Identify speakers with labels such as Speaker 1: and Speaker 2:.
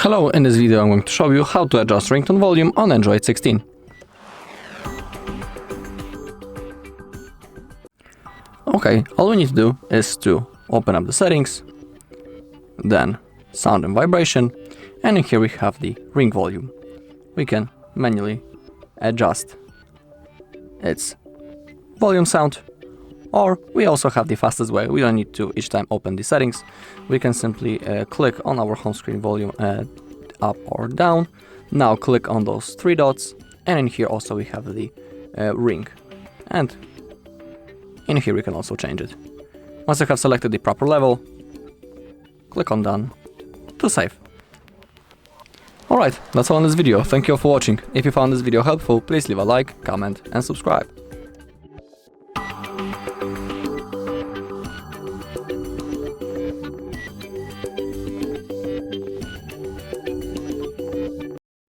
Speaker 1: Hello, in this video I'm going to show you how to adjust ringtone volume on Android 16. Okay, all we need to do is to open up the settings, then sound and vibration, and in here we have the ring volume. We can manually adjust its volume sound, or we also have the fastest way. We don't need to each time open the settings. We can simply click on our home screen volume up or down. Now click on those three dots, and in here also we have the ring, and in here we can also change it. Once you have selected the proper level, click on done to save. Alright, that's all in this video. Thank you all for watching. If you found this video helpful, please leave a like, comment and subscribe.